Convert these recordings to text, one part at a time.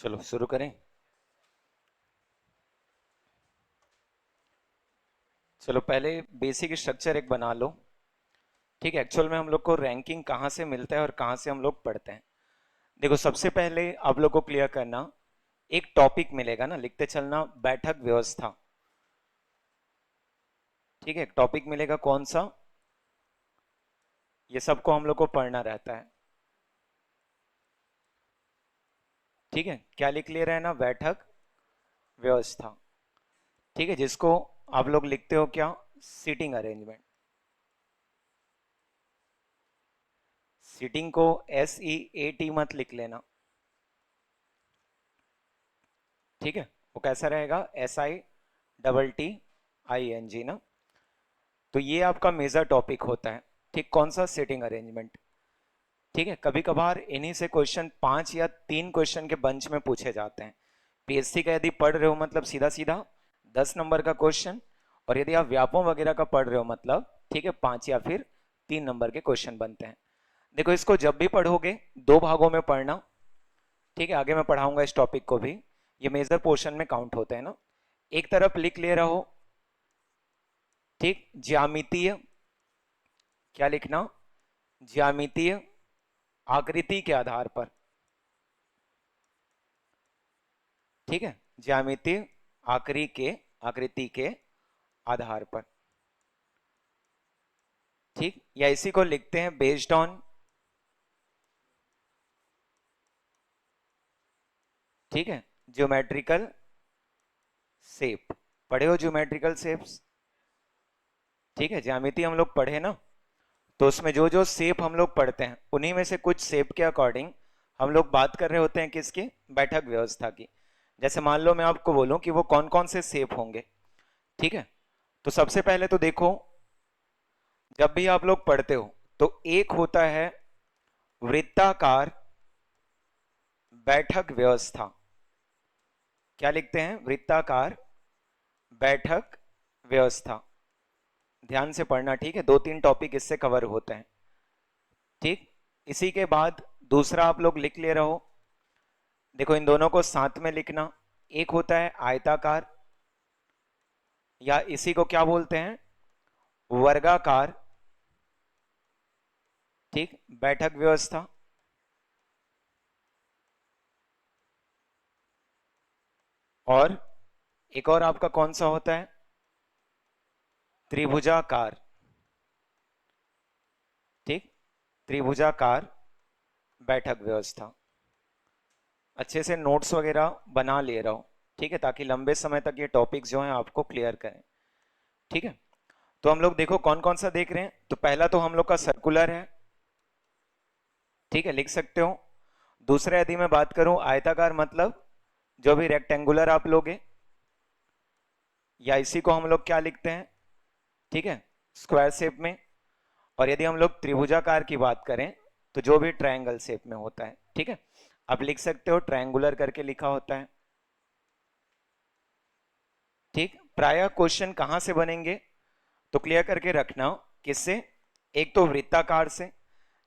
चलो शुरू करें। चलो पहले बेसिक स्ट्रक्चर एक बना लो। ठीक है, एक्चुअल में हम लोग को रैंकिंग कहाँ से मिलता है और कहाँ से हम लोग पढ़ते हैं। देखो, सबसे पहले आप लोग को क्लियर करना, एक टॉपिक मिलेगा ना, लिखते चलना, बैठक व्यवस्था। ठीक है, टॉपिक मिलेगा कौन सा, ये सबको हम लोग को पढ़ना रहता है। ठीक है, क्या लिख ले रहे हैं ना, बैठक व्यवस्था। ठीक है, जिसको आप लोग लिखते हो क्या, सीटिंग अरेंजमेंट। सीटिंग को SEAT मत लिख लेना। ठीक है, वो कैसा रहेगा, SITTING ना। तो ये आपका मेजर टॉपिक होता है। ठीक, कौन सा, सीटिंग अरेंजमेंट। ठीक है, कभी कभार इन्हीं से क्वेश्चन 5 या 3 क्वेश्चन के बंच में पूछे जाते हैं। PSC का यदि पढ़ रहे हो मतलब सीधा सीधा 10 नंबर का क्वेश्चन, और यदि आप व्यापम वगैरह का पढ़ रहे हो मतलब ठीक है 5 या फिर 3 नंबर के क्वेश्चन बनते हैं। देखो, इसको जब भी पढ़ोगे 2 भागों में पढ़ना। ठीक है, आगे मैं पढ़ाऊंगा इस टॉपिक को भी। ये मेजर पोर्शन में काउंट होते हैं ना। एक तरफ लिख ले रहा हो, ठीक, ज्यामितीय, क्या लिखना, ज्यामितीय आकृति के आधार पर। ठीक है, ज्यामितीय आकृति के आधार पर। ठीक, या इसी को लिखते हैं बेस्ड ऑन। ठीक है, ज्योमेट्रिकल शेप। पढ़े हो ज्योमेट्रिकल शेप्स। ठीक है, ज्यामिति हम लोग पढ़े ना, तो उसमें जो जो शेप हम लोग पढ़ते हैं उन्हीं में से कुछ शेप के अकॉर्डिंग हम लोग बात कर रहे होते हैं किसकी, बैठक व्यवस्था की। जैसे मान लो मैं आपको बोलूं कि वो कौन कौन से शेप होंगे। ठीक है, तो सबसे पहले तो देखो, जब भी आप लोग पढ़ते हो तो एक होता है वृत्ताकार बैठक व्यवस्था। क्या लिखते हैं, वृत्ताकार बैठक व्यवस्था। ध्यान से पढ़ना, ठीक है, 2-3 टॉपिक इससे कवर होते हैं। ठीक, इसी के बाद दूसरा आप लोग लिख ले रहे हो। देखो, इन दोनों को साथ में लिखना। एक होता है आयताकार, या इसी को क्या बोलते हैं, वर्गाकार। ठीक, बैठक व्यवस्था। और एक और आपका कौन सा होता है, त्रिभुजाकार। ठीक, त्रिभुजाकार बैठक व्यवस्था। अच्छे से नोट्स वगैरह बना ले रहा हूं, ठीक है, ताकि लंबे समय तक ये टॉपिक्स जो हैं आपको क्लियर करें। ठीक है, तो हम लोग देखो कौन कौन सा देख रहे हैं। तो पहला तो हम लोग का सर्कुलर है। ठीक है, लिख सकते हो। दूसरा यदि मैं बात करूं आयताकार, मतलब जो भी रेक्टेंगुलर आप लोगे, या इसी को हम लोग क्या लिखते हैं, ठीक है, स्क्वायर शेप में। और यदि हम लोग त्रिभुजाकार की बात करें तो जो भी ट्रायंगल शेप में होता है। ठीक है, आप लिख सकते हो ट्रायंगुलर करके लिखा होता है। ठीक, प्राय क्वेश्चन कहां से बनेंगे, तो क्लियर करके रखना, किससे, एक तो वृत्ताकार से।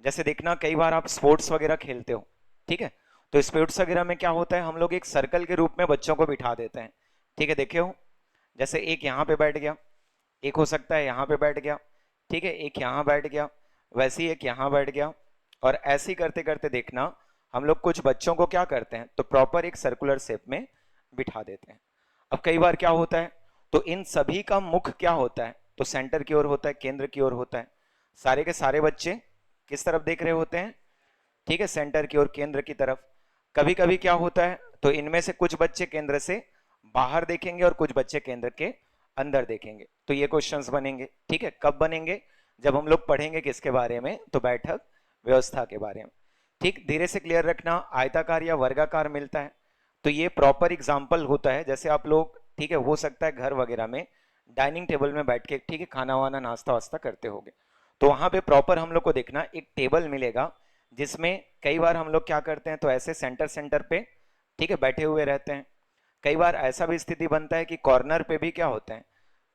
जैसे देखना, कई बार आप स्पोर्ट्स वगैरह खेलते हो। ठीक है, तो स्पोर्ट्स वगैरह में क्या होता है, हम लोग एक सर्कल के रूप में बच्चों को बिठा देते हैं। ठीक है, देखे हो, जैसे एक यहाँ पे बैठ गया, एक हो सकता है यहाँ पे बैठ गया। ठीक है, एक यहाँ बैठ गया, वैसे ही एक यहाँ बैठ गया। और ऐसे ही करते करते देखना, हम लोग कुछ बच्चों को क्या करते हैं, तो प्रॉपर एक सर्कुलर शेप में बिठा देते हैं। अब कई बार क्या होता है, तो इन सभी का मुख क्या होता है, तो सेंटर की ओर होता है, केंद्र की ओर होता है। सारे के सारे बच्चे किस तरफ देख रहे होते हैं, ठीक है, सेंटर की ओर, केंद्र की तरफ। कभी कभी क्या होता है, तो इनमें से कुछ बच्चे केंद्र से बाहर देखेंगे और कुछ बच्चे केंद्र के अंदर देखेंगे। तो ये क्वेश्चंस बनेंगे। ठीक है, कब बनेंगे, जब हम लोग पढ़ेंगे किसके बारे में, तो बैठक व्यवस्था के बारे में। ठीक, धीरे से क्लियर रखना, आयताकार या वर्गाकार मिलता है तो ये प्रॉपर एग्जाम्पल होता है। जैसे आप लोग, ठीक है, हो सकता है घर वगैरह में डाइनिंग टेबल में बैठ के, ठीक है, खाना वाना नाश्ता वास्ता करते होगे, तो वहां पे प्रॉपर हम लोग को देखना, एक टेबल मिलेगा जिसमें कई बार हम लोग क्या करते हैं, तो ऐसे सेंटर सेंटर पे, ठीक है, बैठे हुए रहते हैं। कई बार ऐसा भी स्थिति बनता है कि कॉर्नर पे भी क्या होते हैं,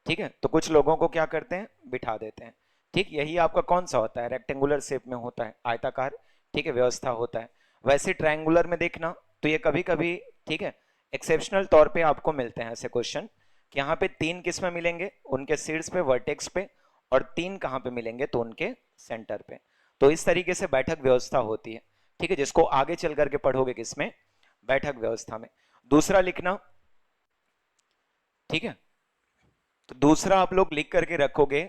ठीक है, तो कुछ लोगों को क्या करते हैं, बिठा देते हैं। ठीक, यही आपका कौन सा होता है, रेक्टेंगुलर शेप में होता है, आयताकार। ठीक है, व्यवस्था होता है। वैसे ट्रायंगुलर में देखना, तो ये कभी कभी, ठीक है, एक्सेप्शनल तौर पे आपको मिलते हैं ऐसे क्वेश्चन कि यहाँ पे 3 किस में मिलेंगे, उनके शीर्ष पे, वर्टेक्स पे, और 3 कहाँ पे मिलेंगे, तो उनके सेंटर पे। तो इस तरीके से बैठक व्यवस्था होती है, ठीक है, जिसको आगे चल करके पढ़ोगे किसमें, बैठक व्यवस्था में। दूसरा लिखना, ठीक है, तो दूसरा आप लोग लिख करके रखोगे,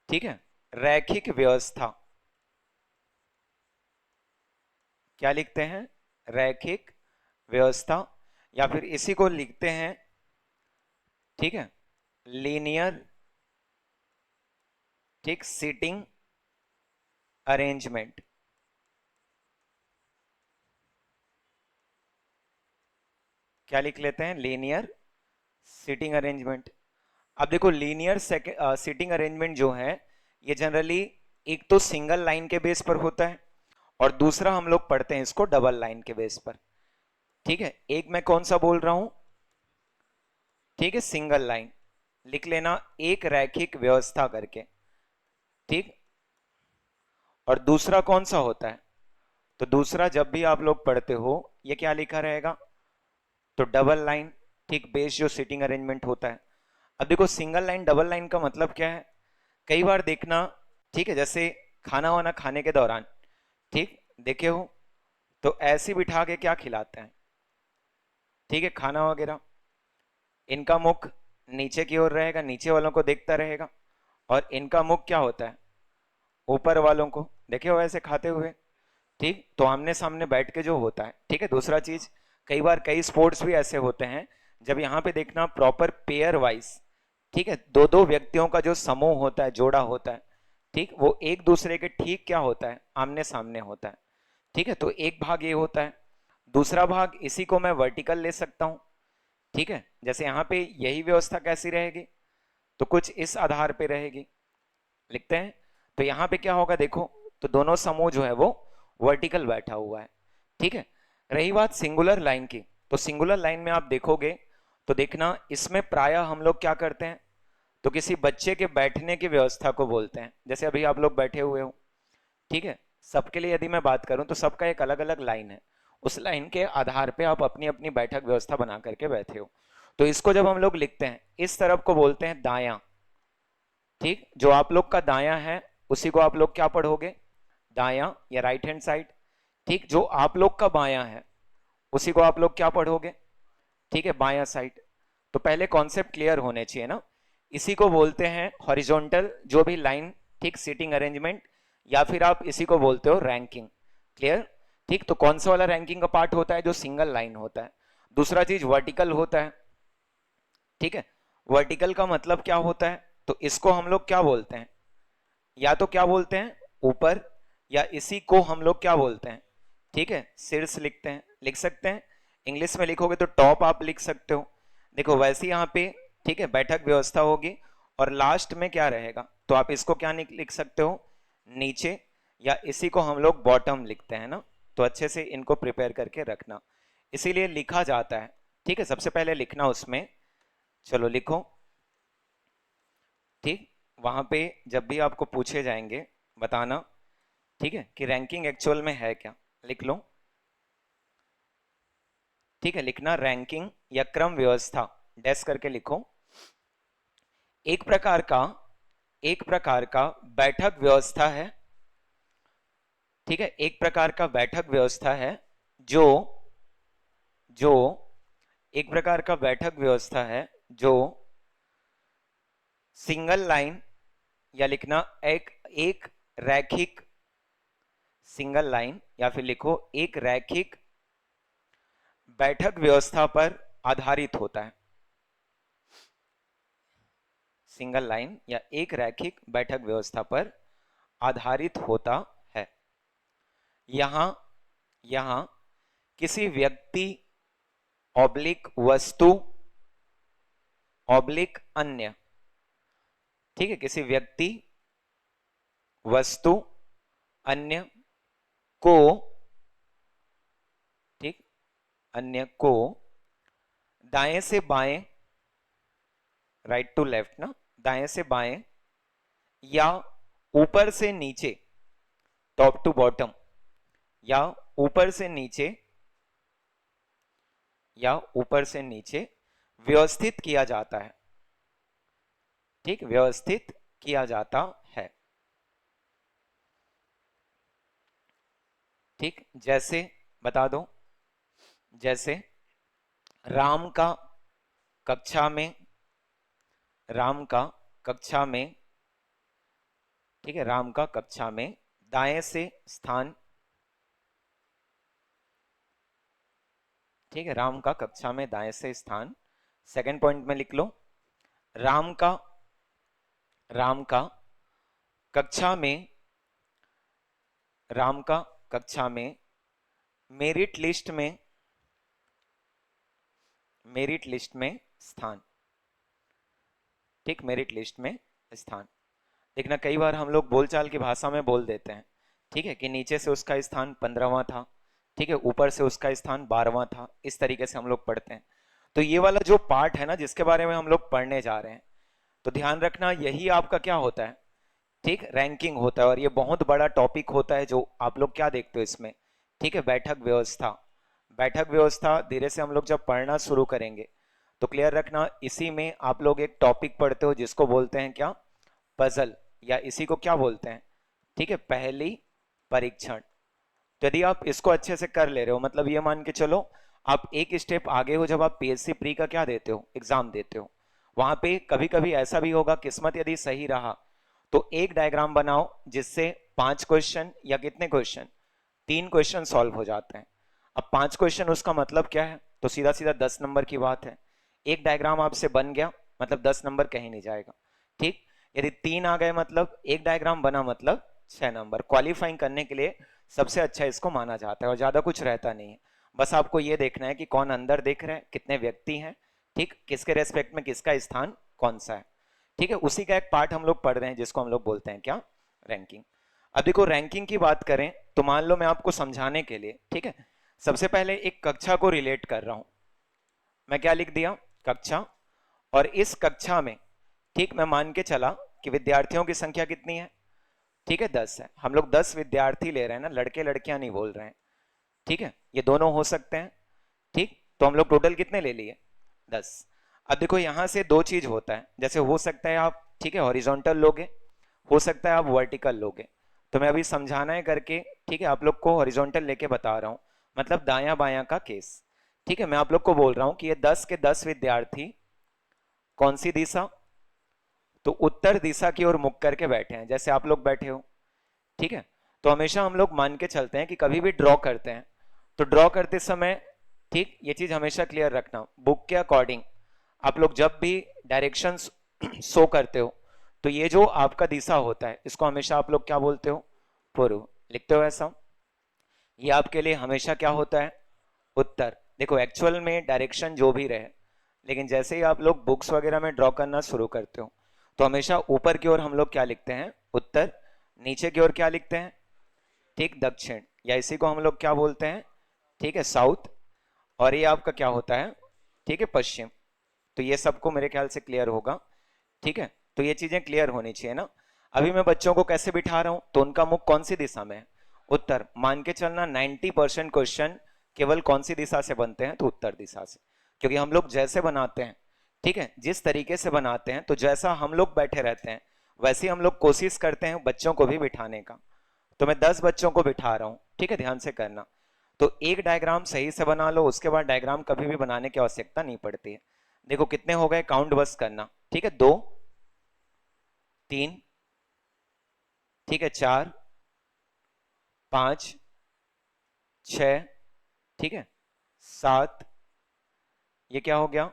ठीक है, रैखिक व्यवस्था। क्या लिखते हैं, रैखिक व्यवस्था, या फिर इसी को लिखते हैं, ठीक है, लीनियर, ठीक, सीटिंग अरेंजमेंट। क्या लिख लेते हैं, लीनियर सीटिंग अरेंजमेंट। अब देखो लीनियर सीटिंग अरेंजमेंट जो है, ये जनरली एक तो सिंगल लाइन के बेस पर होता है, और दूसरा हम लोग पढ़ते हैं इसको डबल लाइन के बेस पर, ठीक है। एक मैं कौन सा बोल रहा हूं, ठीक है, सिंगल लाइन लिख लेना, एक रैखिक व्यवस्था करके, ठीक। और दूसरा कौन सा होता है, तो दूसरा जब भी आप लोग पढ़ते हो ये क्या लिखा रहेगा, तो डबल लाइन, ठीक, बेस जो सीटिंग अरेंजमेंट होता है। अब देखो सिंगल लाइन डबल लाइन का मतलब क्या है, कई बार देखना, ठीक है, जैसे खाना वाना खाने के दौरान, ठीक, देखे हो तो ऐसे बिठा के क्या खिलाते हैं, ठीक है, खाना वगैरह, इनका मुख नीचे की ओर रहेगा, नीचे वालों को देखता रहेगा, और इनका मुख क्या होता है, ऊपर वालों को, देखे हो ऐसे खाते हुए, ठीक। तो आमने सामने बैठ के जो होता है, ठीक है। दूसरा चीज, कई बार कई स्पोर्ट्स भी ऐसे होते हैं, जब यहाँ पे देखना प्रॉपर पेयर वाइज, ठीक है, दो दो व्यक्तियों का जो समूह होता है, जोड़ा होता है, ठीक, वो एक दूसरे के ठीक क्या होता है, आमने सामने होता है, ठीक है। तो एक भाग ये होता है, दूसरा भाग इसी को मैं वर्टिकल ले सकता हूं, ठीक है। जैसे यहाँ पे यही व्यवस्था कैसी रहेगी, तो कुछ इस आधार पे रहेगी, लिखते हैं। तो यहाँ पे क्या होगा देखो, तो दोनों समूह जो है वो वर्टिकल बैठा हुआ है, ठीक है। रही बात सिंगुलर लाइन की, तो सिंगुलर लाइन में आप देखोगे तो देखना इसमें प्रायः हम लोग क्या करते हैं, तो किसी बच्चे के बैठने की व्यवस्था को बोलते हैं। जैसे अभी आप लोग बैठे हुए हो, ठीक है, सबके लिए यदि मैं बात करूं तो सबका एक अलग अलग लाइन है, उस लाइन के आधार पे आप अपनी अपनी बैठक व्यवस्था बना करके बैठे हो। तो इसको जब हम लोग लिखते हैं, इस तरफ को बोलते हैं दायां, ठीक, जो आप लोग का दायां है उसी को आप लोग क्या पढ़ोगे, दायां या राइट हैंड साइड, ठीक। जो आप लोग का बायां है उसी को आप लोग क्या पढ़ोगे, ठीक है, बायां साइड। तो पहले कॉन्सेप्ट क्लियर होने चाहिए ना, इसी को बोलते हैं हॉरिजॉन्टल जो भी लाइन, ठीक, सीटिंग अरेंजमेंट, या फिर आप इसी को बोलते हो रैंकिंग, क्लियर, ठीक। तो कौन सा वाला रैंकिंग का पार्ट होता है, जो सिंगल लाइन होता है। दूसरा चीज वर्टिकल होता है, ठीक है। वर्टिकल का मतलब क्या होता है, तो इसको हम लोग क्या बोलते हैं, या तो क्या बोलते हैं ऊपर, या इसी को हम लोग क्या बोलते हैं, ठीक है, शीर्ष लिखते हैं, लिख सकते हैं। इंग्लिश में लिखोगे तो टॉप आप लिख सकते हो। देखो वैसे यहाँ पे, ठीक है, बैठक व्यवस्था होगी, और लास्ट में क्या रहेगा, तो आप इसको क्या लिख सकते हो, नीचे, या इसी को हम लोग बॉटम लिखते हैं ना। तो अच्छे से इनको प्रिपेयर करके रखना, इसीलिए लिखा जाता है, ठीक है, सबसे पहले लिखना उसमें। चलो लिखो, ठीक। वहां पे जब भी आपको पूछे जाएंगे बताना, ठीक है, कि रैंकिंग एक्चुअल में है क्या, लिख लो, ठीक है। लिखना रैंकिंग या क्रम व्यवस्था, डैश करके लिखो। एक प्रकार का, एक प्रकार का बैठक व्यवस्था है, ठीक है, एक प्रकार का बैठक व्यवस्था है, जो जो एक प्रकार का बैठक व्यवस्था है जो सिंगल लाइन, या लिखना एक एक रैखिक, सिंगल लाइन, या फिर लिखो एक रैखिक बैठक व्यवस्था पर आधारित होता है। सिंगल लाइन या एक रैखिक बैठक व्यवस्था पर आधारित होता है। यहां यहां किसी व्यक्ति ऑब्लिक वस्तु ऑब्लिक अन्य, ठीक है, किसी व्यक्ति वस्तु अन्य को, ठीक, अन्य को दाएं से बाएं, राइट टू लेफ्ट ना, दाएं से बाएं, या ऊपर से नीचे, टॉप टू बॉटम, या ऊपर से नीचे या ऊपर से नीचे व्यवस्थित किया जाता है। ठीक, व्यवस्थित किया जाता है। ठीक, जैसे बता दो, जैसे राम का कक्षा में, राम का कक्षा में, ठीक है, राम का कक्षा में दाएं से स्थान, ठीक है, राम का कक्षा में दाएं से स्थान। सेकंड पॉइंट में लिख लो, राम का, राम का कक्षा में, राम का कक्षा में मेरिट लिस्ट में, मेरिट लिस्ट में स्थान। ठीक, मेरिट लिस्ट में स्थान। देखना कई बार हम लोग बोलचाल की भाषा में बोल देते हैं, ठीक है, कि नीचे से उसका स्थान 15वां था, ठीक है, ऊपर से उसका स्थान 12वां था, इस तरीके से हम लोग पढ़ते हैं। तो ये वाला जो पार्ट है ना जिसके बारे में हम लोग पढ़ने जा रहे हैं, तो ध्यान रखना यही आपका क्या होता है, ठीक, रैंकिंग होता है। और ये बहुत बड़ा टॉपिक होता है जो आप लोग क्या देखते हो इसमें, ठीक है, बैठक व्यवस्था। बैठक व्यवस्था धीरे से हम लोग जब पढ़ना शुरू करेंगे तो क्लियर रखना, इसी में आप लोग एक टॉपिक पढ़ते हो जिसको बोलते हैं क्या, पजल, या इसी को क्या बोलते हैं, ठीक है, पहली परीक्षण। तो यदि आप इसको अच्छे से कर ले रहे हो, मतलब ये मान के चलो आप एक स्टेप आगे हो, जब आप पीएससी प्री का क्या देते हो, एग्जाम देते हो, वहां पे कभी कभी ऐसा भी होगा, किस्मत यदि सही रहा तो एक डायग्राम बनाओ जिससे 5 क्वेश्चन या कितने क्वेश्चन, 3 क्वेश्चन सॉल्व हो जाते हैं। अब 5 क्वेश्चन उसका मतलब क्या है, तो सीधा सीधा 10 नंबर की बात है। एक डायग्राम आपसे बन गया मतलब 10 नंबर कहीं नहीं जाएगा। ठीक, यदि 3 आ गए मतलब एक डायग्राम बना मतलब 6 नंबर। क्वालिफाइंग करने के लिए सबसे अच्छा इसको माना जाता है और ज्यादा कुछ रहता नहीं है। बस आपको ये देखना है कि कौन अंदर देख रहे हैं, कितने व्यक्ति हैं, ठीक, किसके रेस्पेक्ट में किसका स्थान कौन सा है। ठीक है, उसी का एक पार्ट हम लोग पढ़ रहे हैं जिसको हम लोग बोलते हैं क्या, रैंकिंग। अब देखो रैंकिंग की बात करें तो मान लो मैं आपको समझाने के लिए, ठीक है, सबसे पहले एक कक्षा को रिलेट कर रहा हूं। मैं क्या लिख दिया, कक्षा। और इस कक्षा में, ठीक, मैं मान के चला कि विद्यार्थियों की संख्या कितनी है, ठीक है, 10 है। हम लोग 10 विद्यार्थी ले रहे हैं ना, लड़के लड़कियां नहीं बोल रहे हैं, ठीक है, ये दोनों हो सकते हैं। ठीक, तो हम लोग टोटल कितने ले लिए, 10। अब देखो यहां से दो चीज होता है, जैसे हो सकता है आप, ठीक है, हॉरिजॉन्टल लोगे, हो सकता है आप वर्टिकल लोगे। तो मैं अभी समझाना है करके, ठीक है, आप लोग को हॉरिजॉन्टल लेके बता रहा हूं, मतलब दाया बायां का केस। ठीक है, मैं आप लोग को बोल रहा हूं कि ये 10 के 10 विद्यार्थी कौन सी दिशा, तो उत्तर दिशा की ओर मुख करके बैठे हैं, जैसे आप लोग बैठे हो। ठीक है, तो हमेशा हम लोग मान के चलते हैं कि कभी भी ड्रॉ करते हैं तो ड्रॉ करते समय, ठीक, ये चीज हमेशा क्लियर रखना, बुक के अकॉर्डिंग आप लोग जब भी डायरेक्शंस शो करते हो तो ये जो आपका दिशा होता है इसको हमेशा आप लोग क्या बोलते हो, पूर्व लिखते हो ऐसा। ये आपके लिए हमेशा क्या होता है, उत्तर। देखो एक्चुअल में डायरेक्शन जो भी रहे, लेकिन जैसे ही आप लोग बुक्स वगैरह में ड्रॉ करना शुरू करते हो तो हमेशा ऊपर की ओर हम लोग क्या लिखते हैं, उत्तर, नीचे की ओर क्या लिखते हैं, ठीक, दक्षिण, या इसी को हम लोग क्या बोलते हैं, ठीक है, साउथ। और ये आपका क्या होता है, ठीक है, पश्चिम। तो ये सबको मेरे ख्याल से क्लियर होगा। ठीक है, तो ये चीजें क्लियर होनी चाहिए ना। अभी मैं बच्चों को कैसे बिठा रहा हूं, तो उनका मुख कौन सी दिशा में है, उत्तर। मान के चलना 90% क्वेश्चन केवल कौन सी दिशा से बनते हैं, तो उत्तर दिशा से। क्योंकि हम लोग जैसे बनाते हैं, ठीक है, जिस तरीके से बनाते हैं, तो जैसा हम लोग बैठे रहते हैं वैसे ही हम लोग कोशिश करते हैं बच्चों को भी बिठाने का। तो मैं 10 बच्चों को बिठा रहा हूं, ठीक है, ध्यान से करना। तो एक डायग्राम सही से बना लो, उसके बाद डायग्राम कभी भी बनाने की आवश्यकता नहीं पड़ती है। देखो कितने हो गए, काउंट बस करना, ठीक है, 2, 3, ठीक है, 4, 5, 6, ठीक है, 7, ये क्या हो गया,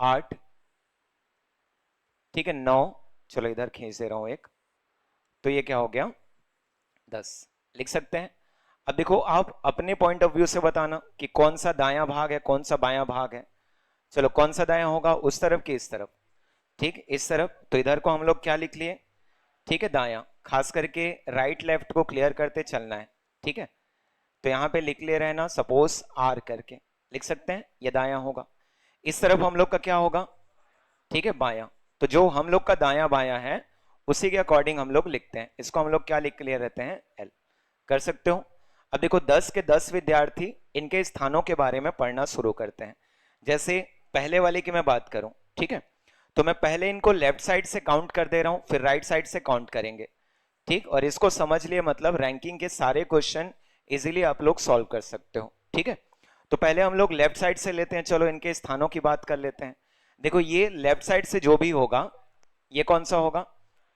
8, ठीक है, 9, चलो इधर खींच दे रहा हूं एक, तो ये क्या हो गया, 10 लिख सकते हैं। अब देखो आप अपने पॉइंट ऑफ व्यू से बताना कि कौन सा दायां भाग है, कौन सा बायां भाग है। चलो कौन सा दायां होगा, उस तरफ की इस तरफ, ठीक, इस तरफ। तो इधर को हम लोग क्या लिख लिए, ठीक है, दायां। खास करके राइट लेफ्ट को क्लियर करते चलना है, ठीक है। तो यहां पे लिख ले रहे ना, सपोज आर करके लिख सकते हैं, ये दायां होगा। इस तरफ हम लोग का क्या होगा, ठीक है, बायां। तो जो हम लोग का दायां बायां है उसी के अकॉर्डिंग हम लोग लिखते हैं, इसको हम लोग क्या लिख लिए रहते हैं, एल। कर सकते हो। अब देखो 10 के 10 विद्यार्थी इनके स्थानों के बारे में पढ़ना शुरू करते हैं। जैसे पहले वाले की मैं बात करूं, ठीक है, तो मैं पहले इनको लेफ्ट साइड से काउंट कर दे रहा हूं, फिर राइट साइड से काउंट करेंगे, ठीक। और इसको समझ लिए मतलब रैंकिंग के सारे क्वेश्चन इजीली आप लोग सॉल्व कर सकते हो, ठीक है। तो पहले हम लोग लेफ्ट साइड से लेते हैं, चलो इनके स्थानों की बात कर लेते हैं। देखो ये लेफ्ट साइड से जो भी होगा ये कौन सा होगा,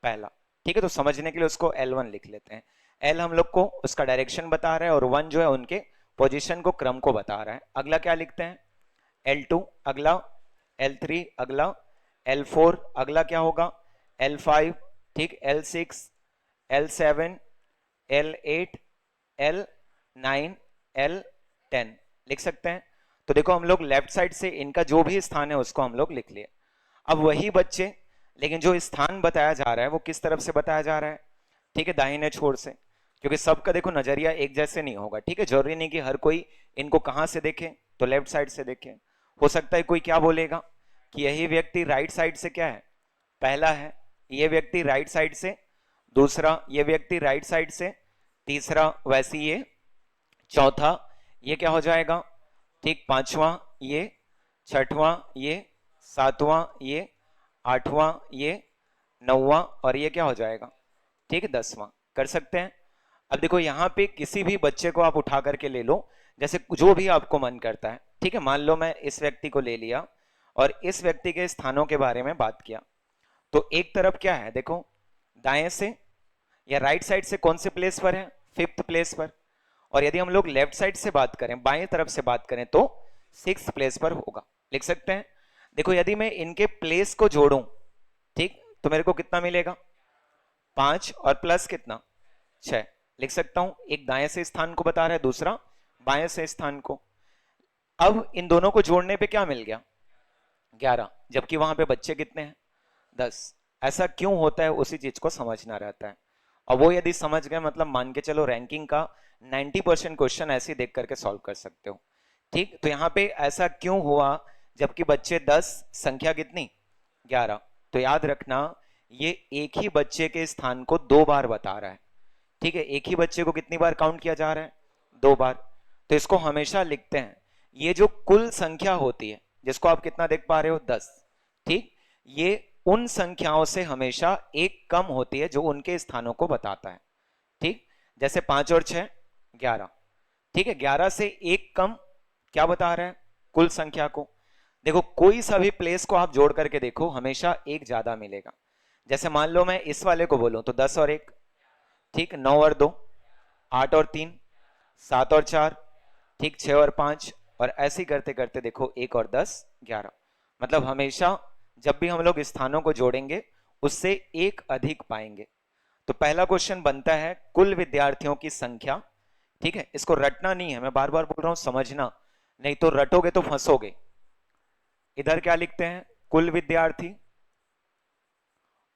पहला, ठीक है। तो समझने के लिए उसको L1 लिख लेते हैं। L हम लोग को उसका डायरेक्शन बता रहा है और 1 जो है उनके पोजीशन को, क्रम को बता रहा है। अगला क्या लिखते हैं, L2 अगला, L3 अगला, L4 अगला क्या होगा, L5, ठीक, L6, L7, L8, L9, L10 लिख सकते हैं। तो देखो हम लोग लेफ्ट साइड से इनका जो भी स्थान है उसको हम लोग लिख लिए। अब वही बच्चे, लेकिन जो स्थान बताया जा रहा है वो किस तरफ से बताया जा रहा है, ठीक है, दाहिने छोर से, क्योंकि सबका देखो नजरिया एक जैसे नहीं होगा, ठीक है। जरूरी नहीं कि हर कोई इनको कहां से देखे, तो लेफ्ट साइड से देखे। हो सकता है कोई क्या बोलेगा कि यही व्यक्ति राइट साइड से क्या है, पहला है, ये व्यक्ति राइट साइड से दूसरा, ये व्यक्ति राइट साइड से तीसरा, वैसे ये चौथा, ये क्या हो जाएगा, ठीक, पांचवा ये, छठवां ये, सातवां ये, आठवां ये, नौवां, और ये क्या हो जाएगा, ठीक है, 10वां। कर सकते हैं। अब देखो यहाँ पे किसी भी बच्चे को आप उठा करके ले लो, जैसे जो भी आपको मन करता है, ठीक है। मान लो मैं इस व्यक्ति को ले लिया और इस व्यक्ति के स्थानों के बारे में बात किया, तो एक तरफ क्या है, देखो दाएं से या राइट साइड से कौन से प्लेस पर है, 5th प्लेस पर। और यदि हम लोग लेफ्ट साइड से बात करें, बाएं तरफ से बात करें, तो 6th प्लेस पर होगा, लिख सकते हैं। देखो यदि मैं इनके प्लेस को जोड़ूं, ठीक, तो मेरे को कितना मिलेगा, 5 और प्लस कितना, 6 लिख सकता हूं। एक दाएं से स्थान को बता रहा है, दूसरा बाएं से स्थान को। अब इन दोनों को जोड़ने पे क्या मिल गया, 11, जबकि वहां पे बच्चे कितने हैं, 10। ऐसा क्यों होता है, उसी चीज को समझना रहता है। और वो यदि समझ गए मतलब मान के चलो रैंकिंग का 90% क्वेश्चन ऐसे देख करके सॉल्व कर सकते हो, ठीक। तो यहाँ पे ऐसा क्यों हुआ, जबकि बच्चे 10, संख्या कितनी, 11। तो याद रखना ये एक ही बच्चे के स्थान को 2 बार बता रहा है, ठीक है। एक ही बच्चे को कितनी बार काउंट किया जा रहा है, 2 बार। तो इसको हमेशा लिखते हैं, ये जो कुल संख्या होती है जिसको आप कितना देख पा रहे हो, 10, ठीक, ये उन संख्याओं से हमेशा एक कम होती है जो उनके स्थानों को बताता है, ठीक। जैसे 5 और 6, 11, ठीक है। 11 से एक कम क्या बता रहा है, कुल संख्या को। देखो कोई सा भी प्लेस को आप जोड़ करके देखो, हमेशा एक ज्यादा मिलेगा। जैसे मान लो मैं इस वाले को बोलूं तो 10 और 1, ठीक, 9 और 2, 8 और 3, 7 और 4, ठीक, 6 और 5, और ऐसे ही करते करते देखो 1 और 10, 11। मतलब हमेशा जब भी हम लोग स्थानों को जोड़ेंगे उससे एक अधिक पाएंगे। तो पहला क्वेश्चन बनता है कुल विद्यार्थियों की संख्या, ठीक है। इसको रटना नहीं है, मैं बार बार बोल रहा हूं, समझना, नहीं तो रटोगे तो फंसोगे। इधर क्या लिखते हैं, कुल विद्यार्थी,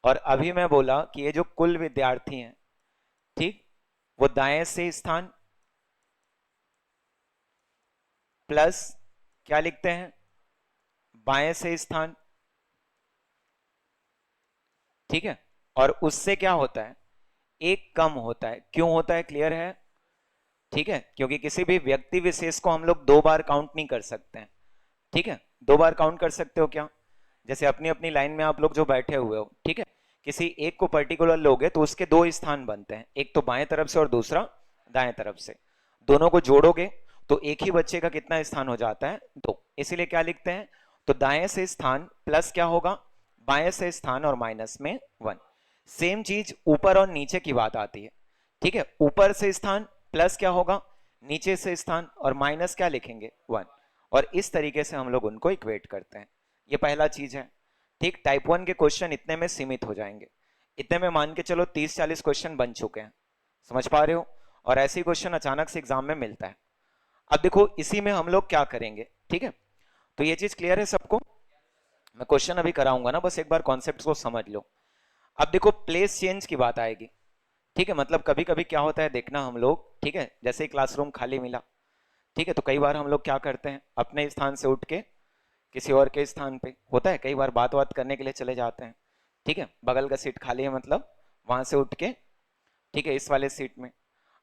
और अभी मैं बोला कि ये जो कुल विद्यार्थी हैं, ठीक, वो दाएं से स्थान प्लस क्या लिखते हैं, बाएं से स्थान, ठीक है। और उससे क्या होता है, एक कम होता है। क्यों होता है, क्लियर है, ठीक है। क्योंकि किसी भी व्यक्ति विशेष को हम लोग 2 बार काउंट नहीं कर सकते हैं, ठीक है। 2 बार काउंट कर सकते हो क्या, जैसे अपनी अपनी लाइन में आप लोग जो बैठे हुए हो, ठीक है, किसी एक को पर्टिकुलर लोगे तो उसके 2 स्थान बनते हैं, एक तो बाएं तरफ से और दूसरा दाएं तरफ से। दोनों को जोड़ोगे तो एक ही बच्चे का कितना स्थान हो जाता है, 2। इसीलिए क्या लिखते हैं, तो दाएं से स्थान प्लस क्या होगा, बाएं से स्थान और माइनस में 1। सेम चीज ऊपर और नीचे की बात आती है, ठीक है। ऊपर से स्थान प्लस क्या होगा, नीचे से स्थान, और माइनस क्या लिखेंगे, 1। और इस तरीके से हम लोग उनको इक्वेट करते हैं। ये पहला चीज है, ठीक। टाइप 1 के क्वेश्चन इतने में सीमित हो जाएंगे। इतने में मान के चलो 30-40 क्वेश्चन बन चुके हैं, समझ पा रहे हो। और ऐसे क्वेश्चन अचानक से एग्जाम में मिलता है। अब देखो इसी में हम लोग क्या करेंगे, ठीक है। तो ये चीज क्लियर है सबको, मैं क्वेश्चन अभी कराऊंगा ना, बस एक बार कॉन्सेप्ट को समझ लो। अब देखो प्लेस चेंज की बात आएगी, ठीक है। मतलब कभी कभी क्या होता है देखना हम लोग, ठीक है, जैसे क्लासरूम खाली मिला, ठीक है, तो कई बार हम लोग क्या करते हैं, अपने स्थान से उठ के किसी और के स्थान पे, होता है कई बार, बात करने के लिए चले जाते हैं, ठीक है। बगल का सीट खाली है मतलब वहां से उठ के, ठीक है, इस वाले सीट में।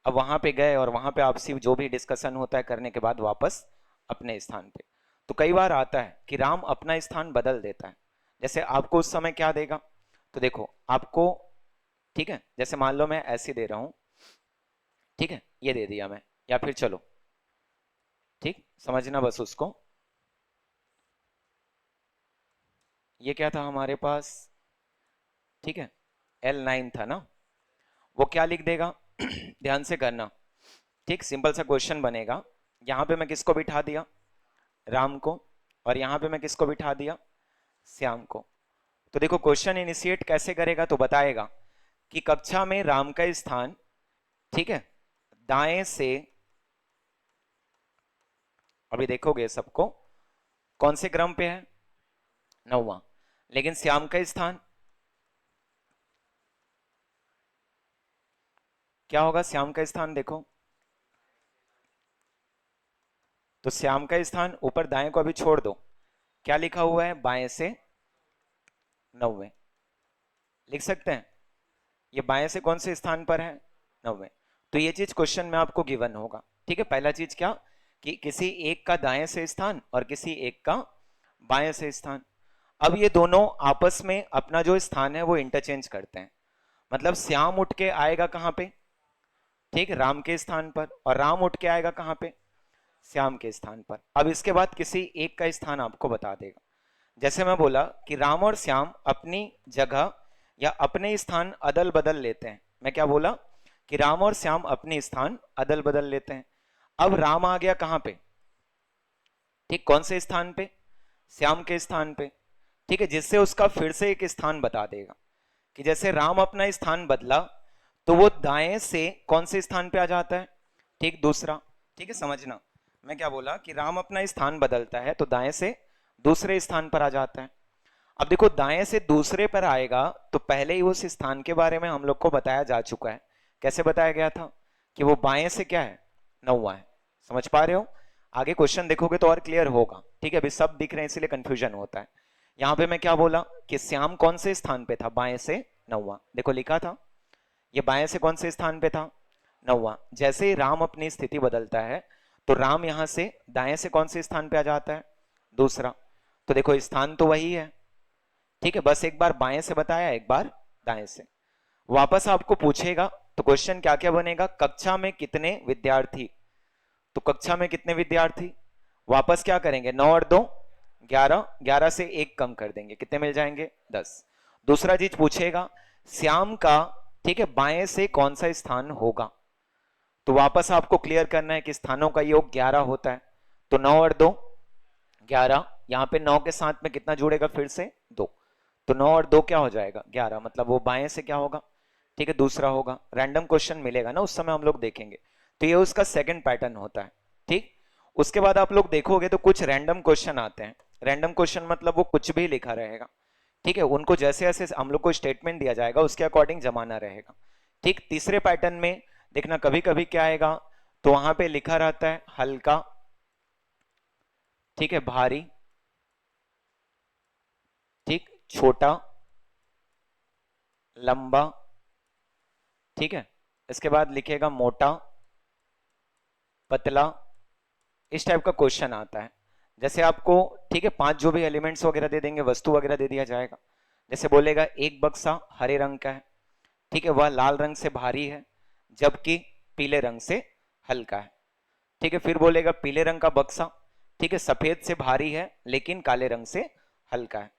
अब वहां पे गए और वहां पे आपसी जो भी डिस्कशन होता है करने के बाद वापस अपने स्थान पे। तो कई बार आता है कि राम अपना स्थान बदल देता है। जैसे आपको उस समय क्या देगा, तो देखो आपको, ठीक है, जैसे मान लो मैं ऐसे दे रहा हूं, ठीक है, ये दे दिया मैं, या फिर चलो, ठीक, समझना बस उसको। ये क्या था हमारे पास, ठीक है, L9 था ना, वो क्या लिख देगा ध्यान से करना, ठीक, सिंपल सा क्वेश्चन बनेगा। यहां पे मैं किसको बिठा दिया, राम को, और यहां पे मैं किसको बिठा दिया, श्याम को। तो देखो क्वेश्चन इनिशिएट कैसे करेगा, तो बताएगा कि कक्षा में राम का स्थान, ठीक है, दाएं से, अभी देखोगे सबको, कौन से क्रम पे है, 9वां। लेकिन श्याम का स्थान क्या होगा, श्याम का स्थान देखो, तो श्याम का स्थान ऊपर दाएं को अभी छोड़ दो, क्या लिखा हुआ है, बाएं से 9वें, लिख सकते हैं। ये बाएं से कौन से स्थान पर है, 9वें। तो ये चीज क्वेश्चन में आपको गिवन होगा, ठीक है। पहला चीज क्या, कि किसी एक का दाएं से स्थान और किसी एक का बाएं से स्थान। अब ये दोनों आपस में अपना जो स्थान है वो इंटरचेंज करते हैं। मतलब श्याम उठ के आएगा कहां पे, ठीक, राम के स्थान पर, और राम उठ के आएगा कहां पे, श्याम के स्थान पर। अब इसके बाद किसी एक का स्थान आपको बता देगा। जैसे मैं बोला कि राम और श्याम अपनी जगह या अपने स्थान अदल बदल लेते हैं। मैं क्या बोला कि राम और श्याम अपने स्थान अदल बदल लेते हैं। अब राम आ गया कहां पे, ठीक, कौन से स्थान पे, श्याम के स्थान पे, ठीक है, जिससे उसका फिर से एक स्थान बता देगा कि जैसे राम अपना स्थान बदला तो वो दाएं से कौन से स्थान पे आ जाता है, ठीक, दूसरा। ठीक है, समझना, मैं क्या बोला कि राम अपना स्थान बदलता है तो दाएं से दूसरे स्थान पर आ जाता है। अब देखो दाएं से दूसरे पर आएगा तो पहले ही उस स्थान के बारे में हम लोग को बताया जा चुका है। कैसे बताया गया था कि वो बाएं से क्या है, 9वां है। समझ पा रहे हो, आगे क्वेश्चन देखोगे तो और क्लियर होगा, ठीक है। अभी सब दिख रहे हैं इसलिए कंफ्यूजन होता है। यहां पे मैं क्या बोला कि श्याम कौन से स्थान पे था, बाएं से 9वां, देखो लिखा था, ये बाएं से कौन से स्थान पे था, 9वां। जैसे ही राम अपनी स्थिति बदलता है तो राम यहां से दाएं से कौन से स्थान पे आ जाता है, दूसरा। तो देखो स्थान तो वही है, ठीक है, बस एक बार बाएं से बताया, एक बार दाएं से। वापस आपको पूछेगा तो क्वेश्चन क्या क्या बनेगा, कक्षा में कितने विद्यार्थी, तो कक्षा में कितने विद्यार्थी, वापस क्या करेंगे, 9 और 2 11, 11 से एक कम कर देंगे, कितने मिल जाएंगे, 10। दूसरा चीज पूछेगा श्याम का, ठीक है, बाएं से कौन सा स्थान होगा, तो वापस आपको क्लियर करना है कि स्थानों का योग 11 होता है। तो 9 और 2 11, यहां पे 9 के साथ में कितना जुड़ेगा, फिर से 2, तो 9 और 2 क्या हो जाएगा, 11, मतलब वो बाएं से क्या होगा, ठीक है, दूसरा होगा। रैंडम क्वेश्चन मिलेगा ना उस समय हम लोग देखेंगे। तो ये उसका सेकंड पैटर्न होता है, ठीक। उसके बाद आप लोग देखोगे तो कुछ रैंडम क्वेश्चन आते हैं। रैंडम क्वेश्चन मतलब वो कुछ भी लिखा रहेगा, ठीक है, उनको जैसे जैसे हम लोग को स्टेटमेंट दिया जाएगा उसके अकॉर्डिंग जमाना रहेगा, ठीक। तीसरे पैटर्न में देखना कभी कभी क्या आएगा, तो वहां पे लिखा रहता है हल्का, ठीक है, भारी, ठीक, छोटा, लंबा, ठीक है, इसके बाद लिखेगा मोटा, पतला, इस टाइप का क्वेश्चन आता है। जैसे आपको, ठीक है, 5 जो भी एलिमेंट्स वगैरह दे देंगे, वस्तु वगैरह दे दिया जाएगा। जैसे बोलेगा एक बक्सा हरे रंग का है, ठीक है, वह लाल रंग से भारी है जबकि पीले रंग से हल्का है, ठीक है। फिर बोलेगा पीले रंग का बक्सा, ठीक है, सफेद से भारी है लेकिन काले रंग से हल्का है,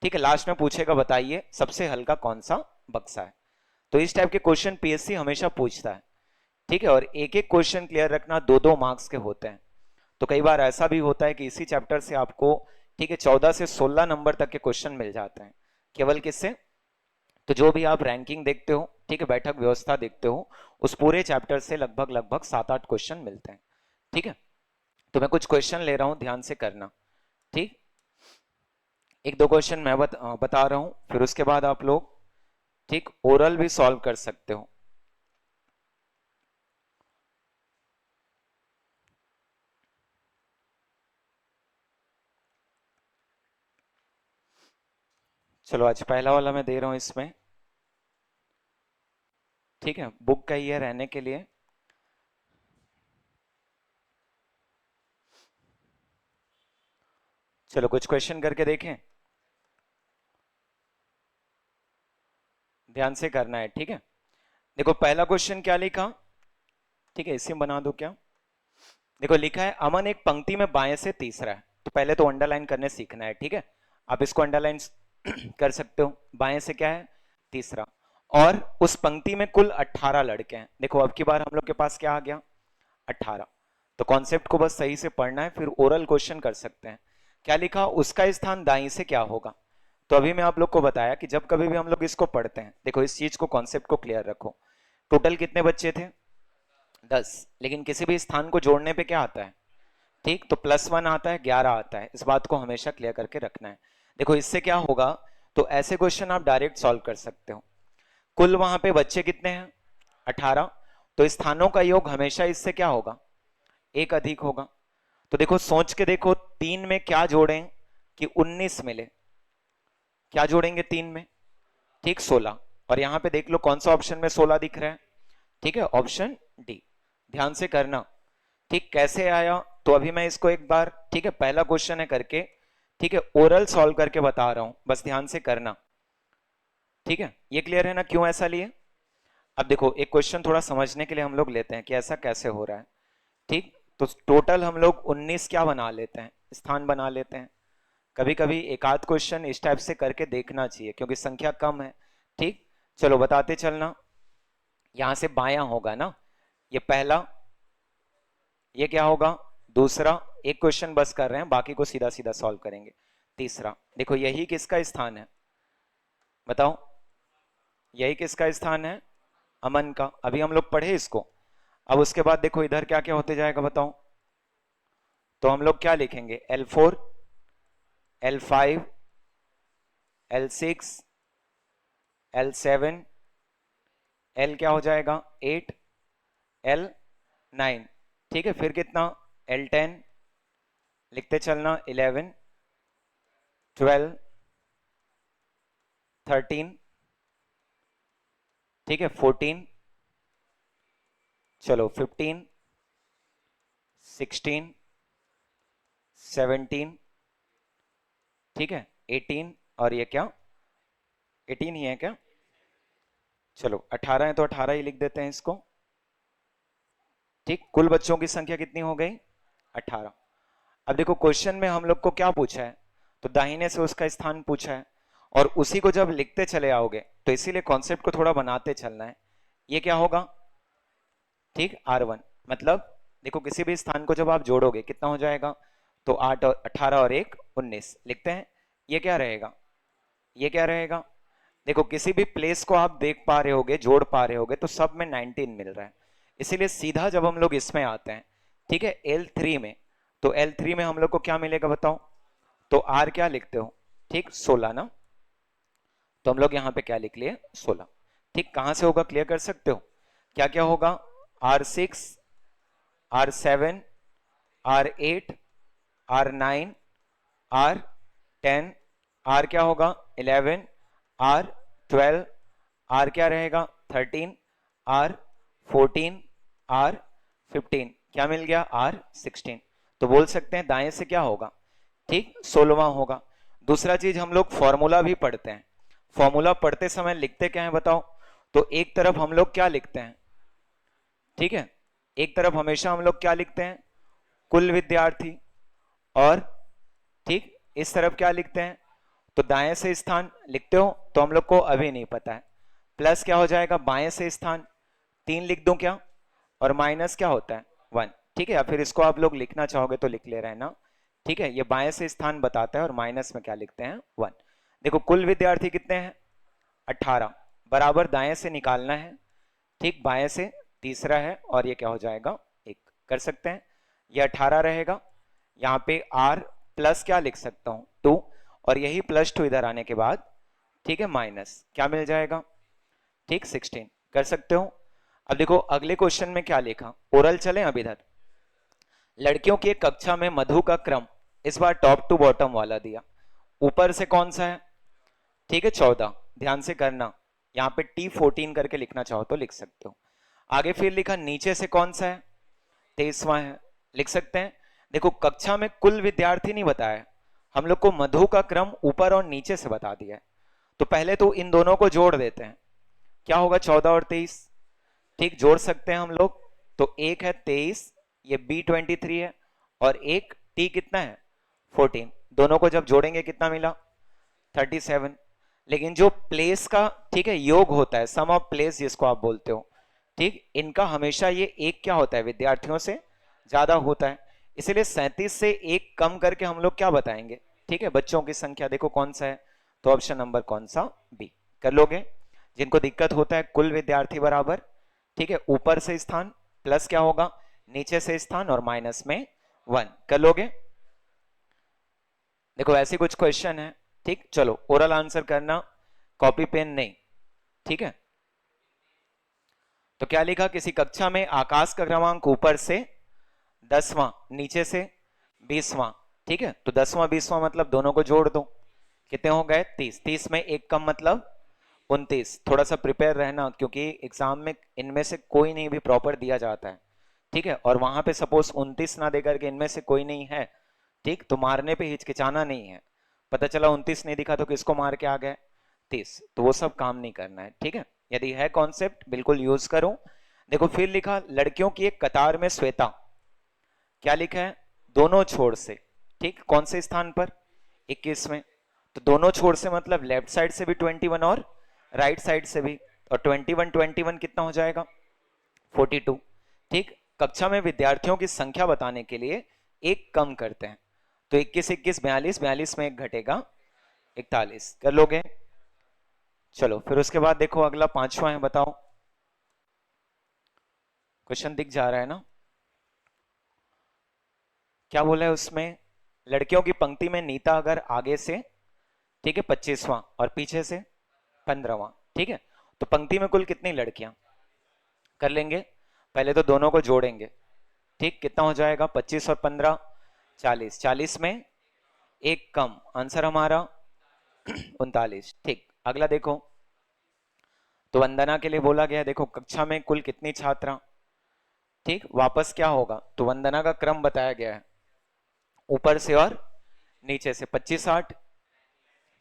ठीक है। लास्ट में पूछेगा बताइए सबसे हल्का कौन सा बक्सा है। तो इस टाइप के क्वेश्चन पीएससी हमेशा पूछता है, ठीक है। और एक एक क्वेश्चन क्लियर रखना, 2-2 मार्क्स के होते हैं। तो कई बार ऐसा भी होता है कि इसी चैप्टर से आपको, ठीक है, 14 से 16 नंबर तक के क्वेश्चन मिल जाते हैं। केवल किससे, तो जो भी आप रैंकिंग देखते हो, ठीक है, बैठक व्यवस्था देखते हो, उस पूरे चैप्टर से लगभग लगभग 7-8 क्वेश्चन मिलते हैं, ठीक है। तो मैं कुछ क्वेश्चन ले रहा हूं, ध्यान से करना, ठीक। एक दो क्वेश्चन मैं बता रहा हूं, फिर उसके बाद आप लोग, ठीक, ओरल भी सॉल्व कर सकते हो। चलो आज पहला वाला मैं दे रहा हूं इसमें, ठीक है, बुक का ही है रहने के लिए। चलो कुछ क्वेश्चन करके देखें, ध्यान से करना है, ठीक है। देखो पहला क्वेश्चन क्या लिखा, ठीक है, इसी में बना दो क्या। देखो लिखा है अमन एक पंक्ति में बाएं से तीसरा है, तो पहले तो अंडरलाइन करने सीखना है, ठीक है। आप इसको अंडरलाइन कर सकते हो, बाएं से क्या है, तीसरा, और उस पंक्ति में कुल 18 लड़के हैं। देखो अब की बार हम लोग के पास क्या आ गया, 18। तो कॉन्सेप्ट को बस सही से पढ़ना है, फिर ओरल क्वेश्चन कर सकते हैं। क्या लिखा, उसका स्थान दाईं से क्या होगा। तो अभी मैं आप लोग को बताया कि जब कभी भी हम लोग इसको पढ़ते हैं, देखो इस चीज को, कॉन्सेप्ट को क्लियर रखो। टोटल कितने बच्चे थे, 10, लेकिन किसी भी स्थान को जोड़ने पे क्या आता है, ठीक, तो +1 आता है, 11 आता है। इस बात को हमेशा क्लियर करके रखना है। देखो इससे क्या होगा, तो ऐसे क्वेश्चन आप डायरेक्ट सॉल्व कर सकते हो। कुल वहां पे बच्चे कितने हैं, 18, तो स्थानों का योग हमेशा इससे क्या होगा, एक अधिक होगा। तो देखो सोच के देखो, 3 में क्या जोड़ें कि 19 मिले, क्या जोड़ेंगे 3 में, ठीक, 16। और यहां पे देख लो कौन सा ऑप्शन में 16 दिख रहा है, ठीक है, ऑप्शन डी। ध्यान से करना, ठीक, कैसे आया, तो अभी मैं इसको एक बार, ठीक है, पहला क्वेश्चन है करके, ठीक है, ओरल सॉल्व करके बता रहा हूं, बस ध्यान से करना, ठीक है। ये क्लियर है ना, क्यों ऐसा लिए। अब देखो एक क्वेश्चन थोड़ा समझने के लिए हम लोग लेते हैं कि ऐसा कैसे हो रहा है, ठीक। तो टोटल हम लोग 19 क्या बना लेते हैं, स्थान बना लेते हैं। कभी कभी एक आध क्वेश्चन इस टाइप से करके देखना चाहिए, क्योंकि संख्या कम है, ठीक। चलो बताते चलना, यहां से बायां होगा ना, ये पहला, ये क्या होगा, दूसरा, एक क्वेश्चन बस कर रहे हैं, बाकी को सीधा सीधा सॉल्व करेंगे। तीसरा, देखो यही किसका स्थान है, बताओ, यही किसका स्थान है, अमन का। अभी हम लोग पढ़े इसको। अब उसके बाद देखो इधर क्या क्या होते जाएगा, बताओ। तो हम लोग क्या लिखेंगे, L4, L5, L6, L7, L क्या हो जाएगा 8, L9, ठीक है। फिर कितना, L10, लिखते चलना, 11, 12, 13, ठीक है, 14, चलो 15, 16, 17, ठीक है, 18, और ये क्या, 18 ही है क्या, चलो 18 है तो 18 ही लिख देते हैं इसको, ठीक। कुल बच्चों की संख्या कितनी हो गई, 18। अब देखो क्वेश्चन में हम लोग को क्या पूछा है, तो दाहिने से उसका स्थान पूछा है, और उसी को जब लिखते चले आओगे, तो इसीलिए कॉन्सेप्ट को थोड़ा बनाते चलना है। ये क्या होगा, ठीक, R1, मतलब देखो किसी भी स्थान को जब आप जोड़ोगे कितना हो जाएगा, तो 8 और 18 और 1 19 लिखते हैं। ये क्या रहेगा, ये क्या रहेगा, देखो किसी भी प्लेस को आप देख पा रहे होगे, जोड़ पा रहे होगे, तो सब में 19 मिल रहा है। इसीलिए सीधा जब हम लोग इसमें आते हैं, ठीक है, L3 में, तो L3 में हम लोग को क्या मिलेगा बताओ, तो R क्या लिखते हो, ठीक, 16 ना, तो हम लोग यहाँ पे क्या लिख लिए, 16, ठीक। कहां से होगा क्लियर कर सकते हो, क्या क्या होगा, R6, R7, R8, R9, R10, R क्या होगा 11, R12, R क्या रहेगा 13, R14, R15, क्या मिल गया R16। तो बोल सकते हैं दाएं से क्या होगा, ठीक, 16वां होगा। दूसरा चीज हम लोग फॉर्मूला भी पढ़ते हैं, फॉर्मूला पढ़ते समय लिखते क्या है बताओ, तो एक तरफ हम लोग क्या लिखते हैं, ठीक है, एक तरफ हमेशा हम लोग क्या लिखते हैं, कुल विद्यार्थी, और ठीक इस तरफ क्या लिखते हैं, तो दाएं से स्थान लिखते हो, तो हम लोग को अभी नहीं पता है। प्लस क्या हो जाएगा, बाएं से स्थान 3 लिख दूं क्या, और माइनस क्या होता है 1, ठीक है। या फिर इसको आप लोग लिखना चाहोगे तो लिख ले रहे हैं ना, ठीक है। ये बाएं से स्थान बताता है, और माइनस में क्या लिखते हैं 1। देखो कुल विद्यार्थी कितने हैं 18, बराबर दाएं से निकालना है, ठीक, बाएं से तीसरा है, और ये क्या हो जाएगा 1, कर सकते हैं। ये 18 रहेगा, यहाँ पे R प्लस क्या लिख सकता हूं 2, और यही +2 इधर आने के बाद, ठीक है, माइनस क्या मिल जाएगा, ठीक, 16, कर सकते हो। अब देखो अगले क्वेश्चन में क्या लिखा, ओरल चले अब इधर। लड़कियों की एक कक्षा में मधु का क्रम इस बार टॉप टू बॉटम वाला दिया, ऊपर से कौन सा है, ठीक है 14, ध्यान से करना, यहाँ पे T14 करके लिखना चाहो तो लिख सकते हो। आगे फिर लिखा नीचे से कौन सा है, 23वां है, लिख सकते हैं। देखो कक्षा में कुल विद्यार्थी नहीं बताया, हम लोग को मधु का क्रम ऊपर और नीचे से बता दिया है, तो पहले तो इन दोनों को जोड़ देते हैं। क्या होगा 14 और 23, ठीक, जोड़ सकते हैं हम लोग। तो एक है 23, ये B23 है, और एक T कितना है 14, दोनों को जब जोड़ेंगे कितना मिला 37। लेकिन जो प्लेस का, ठीक है, योग होता है, सम ऑफ प्लेस जिसको आप बोलते हो, ठीक, इनका हमेशा ये एक क्या होता है विद्यार्थियों से ज्यादा होता है, इसलिए 37 से एक कम करके हम लोग क्या बताएंगे, ठीक है, बच्चों की संख्या देखो कौन सा है, तो ऑप्शन नंबर कौन सा, बी। कर लोगे? जिनको दिक्कत होता है कुल विद्यार्थी बराबर, ठीक है, ऊपर से स्थान प्लस क्या होगा नीचे से स्थान और माइनस में 1, कर लोगे? देखो ऐसे कुछ क्वेश्चन है, ठीक, चलो ओरल आंसर करना, कॉपी पेन नहीं, ठीक है। तो क्या लिखा, किसी कक्षा में आकाश का क्रमांक ऊपर से 10वां नीचे से 20वां, ठीक है, तो 10वां 20वां मतलब दोनों को जोड़ दो, कितने हो गए 30, 30 में एक कम मतलब 29। थोड़ा सा प्रिपेयर रहना, क्योंकि एग्जाम में इनमें से कोई नहीं भी प्रॉपर दिया जाता है, ठीक है, और वहां पे सपोज 29 ना देकर के इनमें से कोई नहीं है, ठीक, तो मारने पे हिचकिचाना नहीं है, पता चला 29 नहीं दिखा तो किसको मार के आ गए 30, तो वो सब काम नहीं करना है, ठीक है। यदि है कॉन्सेप्ट बिल्कुल यूज करो। देखो फिर लिखा, लड़कियों की एक कतार में श्वेता, क्या लिखा है दोनों छोर से, ठीक, कौन से स्थान पर 21 में, तो दोनों छोर से मतलब लेफ्ट साइड से भी 21 और राइट साइड से भी, और 21 21 कितना हो जाएगा 42, ठीक। कक्षा में विद्यार्थियों की संख्या बताने के लिए एक कम करते हैं, तो 21 21 42, 42 में एक घटेगा 41, कर लोगे? चलो फिर उसके बाद देखो अगला 5वां है, बताओ, क्वेश्चन दिख जा रहा है ना, क्या बोला है उसमें, लड़कियों की पंक्ति में नीता अगर आगे से, ठीक है, 25वां और पीछे से 15वां, ठीक है, तो पंक्ति में कुल कितनी लड़कियां, कर लेंगे, पहले तो दोनों को जोड़ेंगे, ठीक, कितना हो जाएगा 25 और 15 40, 40 में एक कम, आंसर हमारा 39, ठीक। अगला देखो, तो वंदना के लिए बोला गया, देखो कक्षा में कुल कितनी छात्रा, ठीक, वापस क्या होगा, तो वंदना का क्रम बताया गया है ऊपर से और नीचे से, 25 8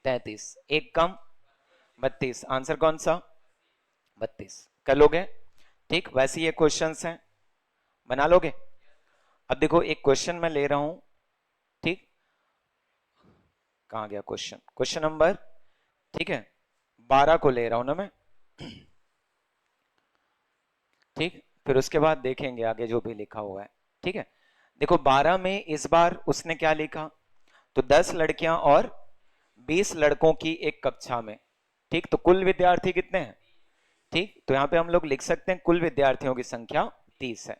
33, एक कम 32, आंसर कौन सा 32, कर लोगे? ठीक, वैसे ये क्वेश्चंस हैं, बना लोगे? अब देखो एक क्वेश्चन मैं ले रहा हूं, ठीक, कहां गया क्वेश्चन, क्वेश्चन नंबर, ठीक है 12 को ले रहा हूं ना मैं, ठीक, फिर उसके बाद देखेंगे आगे जो भी लिखा हुआ है, ठीक है। देखो 12 में इस बार उसने क्या लिखा, तो 10 लड़कियां और 20 लड़कों की एक कक्षा में, ठीक, तो कुल विद्यार्थी कितने हैं, ठीक, तो यहां पे हम लोग लिख सकते हैं कुल विद्यार्थियों की संख्या 30 है।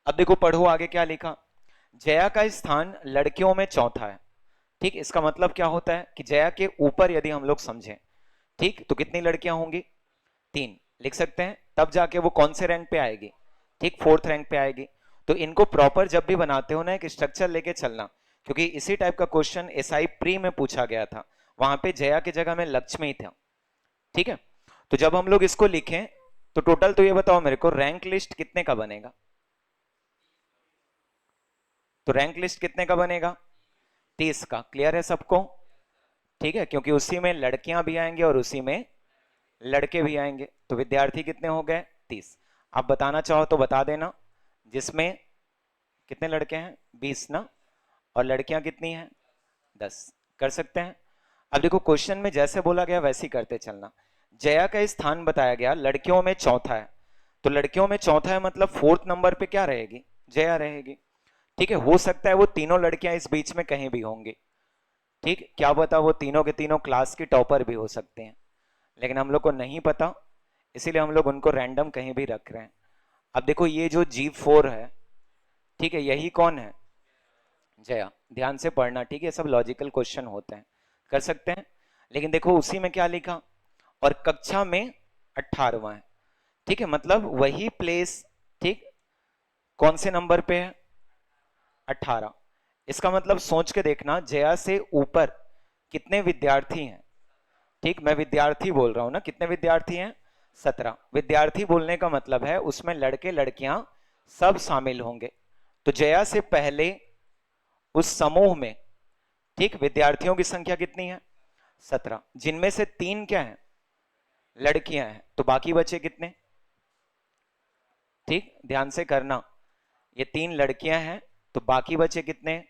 अब देखो पढ़ो आगे क्या लिखा, जया का स्थान लड़कियों में चौथा है, ठीक, इसका मतलब क्या होता है कि जया के ऊपर यदि हम लोग समझें, ठीक, तो कितनी लड़कियां होंगी 3 लिख सकते हैं, तब जाके वो कौन से रैंक पे आएगी, ठीक, 4th रैंक पे आएगी। तो इनको प्रॉपर जब भी बनाते हो ना एक स्ट्रक्चर लेके चलना, क्योंकि इसी टाइप का क्वेश्चन एसआई प्री में पूछा गया था, वहां पे जया की जगह में लक्ष्मी था, ठीक है। तो जब हम लोग इसको लिखें तो टोटल, तो ये बताओ मेरे को रैंक लिस्ट कितने का बनेगा, तो रैंक लिस्ट कितने का बनेगा 30 का, क्लियर है सबको, ठीक है, क्योंकि उसी में लड़कियां भी आएंगे और उसी में लड़के भी आएंगे, तो विद्यार्थी कितने हो गए 30। आप बताना चाहो तो बता देना, जिसमें कितने लड़के हैं 20 ना, और लड़कियां कितनी हैं 10, कर सकते हैं। अब देखो क्वेश्चन में जैसे बोला गया वैसे ही करते चलना, जया का स्थान बताया गया लड़कियों में चौथा है, तो लड़कियों में चौथा है मतलब 4th नंबर पे क्या रहेगी, जया रहेगी, ठीक है। हो सकता है वो तीनों लड़कियां इस बीच में कहीं भी होंगी, ठीक, क्या पता वो तीनों के तीनों क्लास की टॉपर भी हो सकते हैं, लेकिन हम लोग को नहीं पता, इसीलिए हम लोग उनको रैंडम कहीं भी रख रहे हैं। अब देखो ये जो G4 है, ठीक है, यही कौन है जया, ध्यान से पढ़ना, ठीक है, सब लॉजिकल क्वेश्चन होते हैं, कर सकते हैं। लेकिन देखो उसी में क्या लिखा, और कक्षा में 18वां है, ठीक है, मतलब वही प्लेस, ठीक, कौन से नंबर पे है 18, इसका मतलब सोच के देखना जया से ऊपर कितने विद्यार्थी हैं, ठीक, मैं विद्यार्थी बोल रहा हूं ना, कितने विद्यार्थी हैं 17, विद्यार्थी बोलने का मतलब है उसमें लड़के लड़कियां सब शामिल होंगे, तो जया से पहले उस समूह में ठीक, विद्यार्थियों की संख्या कितनी है? 17, जिनमें से 3 क्या है? लड़कियां हैं, तो बाकी बचे कितने? ठीक, ध्यान से करना, ये 3 लड़कियां हैं, तो बाकी बचे कितने?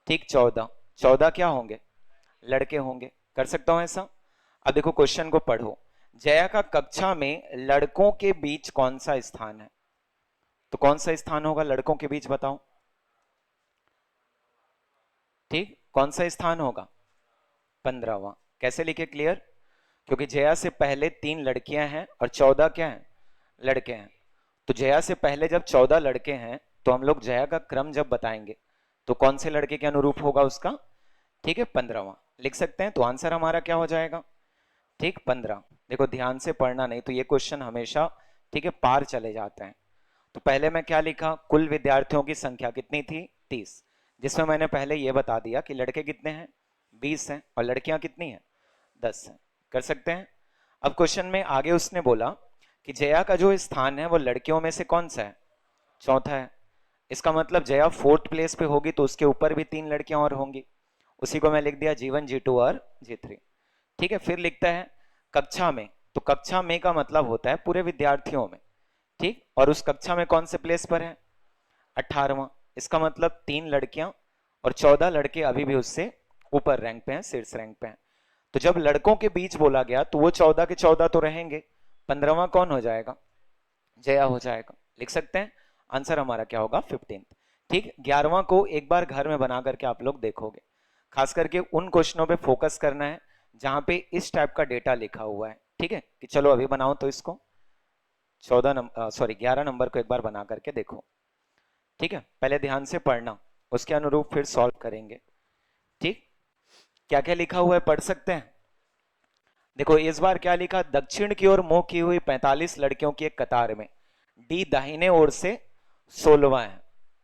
ठीक, 14। 14 क्या होंगे? लड़के होंगे। कर सकता हूं ऐसा? अब देखो क्वेश्चन को पढ़ो। जया का कक्षा में लड़कों के बीच कौन सा स्थान है? तो कौन सा स्थान होगा लड़कों के बीच, बताओ। ठीक, कौन सा स्थान होगा? 15वां। कैसे लिखे? क्लियर? क्योंकि जया से पहले 3 लड़कियां हैं और 14 क्या हैं? लड़के हैं। तो जया से पहले जब 14 लड़के हैं, तो हम लोग जया का क्रम जब बताएंगे तो कौन से लड़के के अनुरूप होगा उसका? ठीक है, 15वां लिख सकते हैं। तो आंसर हमारा क्या हो जाएगा? ठीक, 15। देखो ध्यान से पढ़ना, नहीं तो ये क्वेश्चन हमेशा ठीक है पार चले जाते हैं। तो पहले मैं क्या लिखा? कुल विद्यार्थियों की संख्या कितनी थी? 30, जिसमें मैंने पहले ये बता दिया कि लड़के कितने हैं? 20 हैं, और लड़कियां कितनी हैं? 10 हैं। कर सकते हैं? अब क्वेश्चन में आगे उसने बोला कि जया का जो स्थान है वो लड़कियों में से कौन सा है? चौथा है। इसका मतलब जया 4th प्लेस पे होगी, तो उसके ऊपर भी 3 लड़कियां और होंगी। उसी को मैं लिख दिया G1 G2 और G3। ठीक है, फिर लिखता है कक्षा में। तो कक्षा में का मतलब होता है पूरे विद्यार्थियों में। ठीक, और उस कक्षा में कौन से प्लेस पर है? 18वां। इसका मतलब 3 लड़कियां और 14 लड़के अभी भी उससे ऊपर रैंक पे हैं, शीर्ष रैंक पे हैं। तो जब लड़कों के बीच बोला गया तो वो 14 के 14 तो रहेंगे, 15वां कौन हो जाएगा? जया हो जाएगा। लिख सकते हैं? आंसर हमारा क्या होगा? 15। ठीक, 11वां को एक बार घर में बना करके आप लोग देखोगे। खास करके उन क्वेश्चनों पे फोकस करना है जहां पे इस टाइप का डेटा लिखा हुआ है। ठीक है, कि चलो अभी बनाओ तो इसको 11 नंबर को एक बार बना करके देखो। ठीक है, पहले ध्यान से पढ़ना, उसके अनुरूप फिर सॉल्व करेंगे। ठीक, क्या क्या लिखा हुआ है पढ़ सकते हैं? देखो इस बार क्या लिखा? दक्षिण की ओर मुंह की हुई 45 लड़कियों की एक कतार में डी दाहिने ओर से 16वां है।